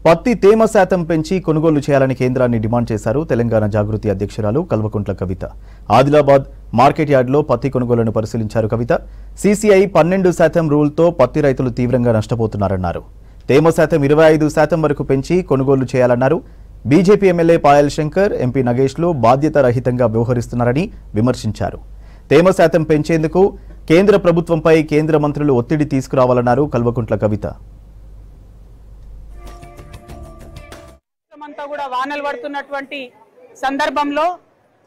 పత్తి తేమ శాతం పెంచి కొనుగోలు చేయాలని కేంద్రాన్ని డిమాండ్ చేశారు తెలంగాణ జాగృతి అధ్యక్షురాలు కల్వకుంట్ల కవిత. ఆదిలాబాద్ మార్కెట్ యార్డ్లో పత్తి కొనుగోలును పరిశీలించారు కవిత. సీసీఐ 12% రూల్తో పత్తి రైతులు తీవ్రంగా నష్టపోతున్నారన్నారు. తేమ శాతం 25% వరకు పెంచి కొనుగోలు చేయాలన్నారు. BJP MLA Payal Shankar, MP నగేష్లు బాధ్యతారహితంగా వ్యవహరిస్తున్నారని విమర్శించారు. తేమ శాతం పెంచేందుకు కేంద్ర ప్రభుత్వంపై కేంద్ర మంత్రులు ఒత్తిడి తీసుకురావాలన్నారు కల్వకుంట్ల కవిత. అంతా కూడా వానలు పడుతున్నటువంటి సందర్భంలో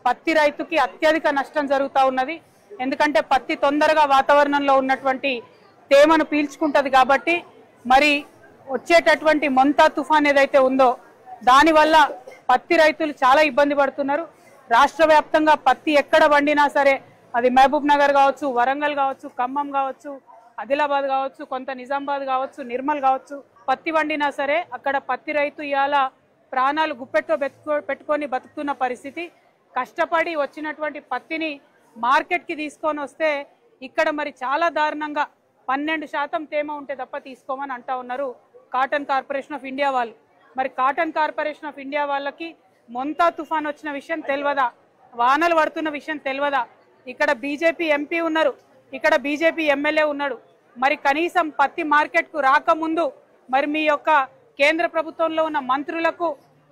పత్తి రైతుకి అత్యధిక నష్టం జరుగుతూ ఉన్నది. ఎందుకంటే పత్తి తొందరగా వాతావరణంలో ఉన్నటువంటి తేమను పీల్చుకుంటది కాబట్టి మరి వచ్చేటటువంటి మొంతా తుఫాన్ ఏదైతే ఉందో దానివల్ల పత్తి రైతులు చాలా ఇబ్బంది పడుతున్నారు. రాష్ట్ర వ్యాప్తంగా పత్తి ఎక్కడ వండినా సరే, అది మహబూబ్ నగర్ కావచ్చు, వరంగల్ కావచ్చు, ఖమ్మం కావచ్చు, ఆదిలాబాద్ కావచ్చు, కొంత నిజామాబాద్ కావచ్చు, నిర్మల్ కావచ్చు, పత్తి వండినా సరే అక్కడ పత్తి రైతు ఇవాళ ప్రాణాలు గుప్పెట్లో పెట్టుకొని బతుకుతున్న పరిస్థితి. కష్టపడి వచ్చినటువంటి పత్తిని మార్కెట్కి తీసుకొని వస్తే ఇక్కడ మరి చాలా దారుణంగా 12% తేమ ఉంటే తప్ప తీసుకోమని అంటా ఉన్నారు కాటన్ కార్పొరేషన్ ఆఫ్ ఇండియా వాళ్ళు. మరి కాటన్ కార్పొరేషన్ ఆఫ్ ఇండియా వాళ్ళకి మొంతా తుఫాన్ వచ్చిన విషయం తెలియదా? వానలు పడుతున్న విషయం తెలియదా? ఇక్కడ బీజేపీ ఎంపీ ఉన్నారు, ఇక్కడ బీజేపీ ఎమ్మెల్యే ఉన్నాడు. మరి కనీసం పత్తి మార్కెట్కు రాకముందు మరి మీ యొక్క కేంద్ర ప్రభుత్వంలో ఉన్న మంత్రులకు,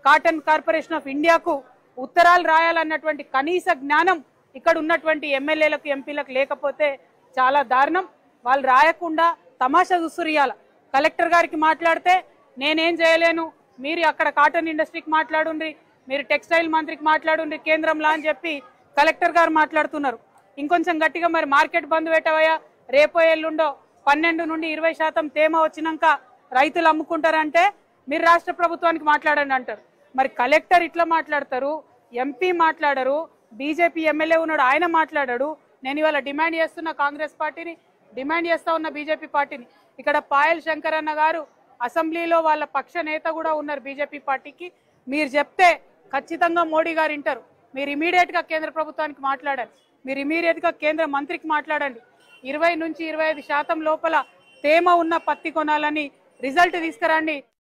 కాటన్ కార్పొరేషన్ ఆఫ్ ఇండియాకు ఉత్తరాలు రాయాలన్నటువంటి కనీస జ్ఞానం ఇక్కడ ఉన్నటువంటి ఎమ్మెల్యేలకు, ఎంపీలకు లేకపోతే చాలా దారుణం. వాళ్ళు రాయకుండా తమాషా చూస్తురియాల. కలెక్టర్ గారికి మాట్లాడితే నేనేం చేయలేను, మీరు అక్కడ కాటన్ ఇండస్ట్రీకి మాట్లాడుండ్రి, మీరు టెక్స్టైల్ మంత్రికి మాట్లాడుండ్రి కేంద్రంలో అని చెప్పి కలెక్టర్ గారు మాట్లాడుతున్నారు. ఇంకొంచెం గట్టిగా మరి మార్కెట్ బంద్ పెట్టవయ్యా, రేపో ఎల్లుండో 12 నుండి 20% తేమ వచ్చినాక రైతులు అమ్ముకుంటారంటే మీరు రాష్ట్ర ప్రభుత్వానికి మాట్లాడండి అంటారు. మరి కలెక్టర్ ఇట్లా మాట్లాడతారు, ఎంపీ మాట్లాడరు, బీజేపీ ఎమ్మెల్యే ఉన్నాడు ఆయన మాట్లాడాడు. నేను ఇవాళ డిమాండ్ చేస్తున్న కాంగ్రెస్ పార్టీని, డిమాండ్ చేస్తా ఉన్న బీజేపీ పార్టీని. ఇక్కడ పాయల్ శంకర్ అన్న గారు అసెంబ్లీలో వాళ్ళ పక్ష నేత కూడా ఉన్నారు బీజేపీ పార్టీకి. మీరు చెప్తే ఖచ్చితంగా మోడీ గారు వింటారు. మీరు ఇమీడియట్గా కేంద్ర ప్రభుత్వానికి మాట్లాడండి, మీరు ఇమీడియట్గా కేంద్ర మంత్రికి మాట్లాడండి. 20 నుంచి 25% లోపల తేమ ఉన్న పత్తి కొనాలని రిజల్ట్ తీసుకురండి.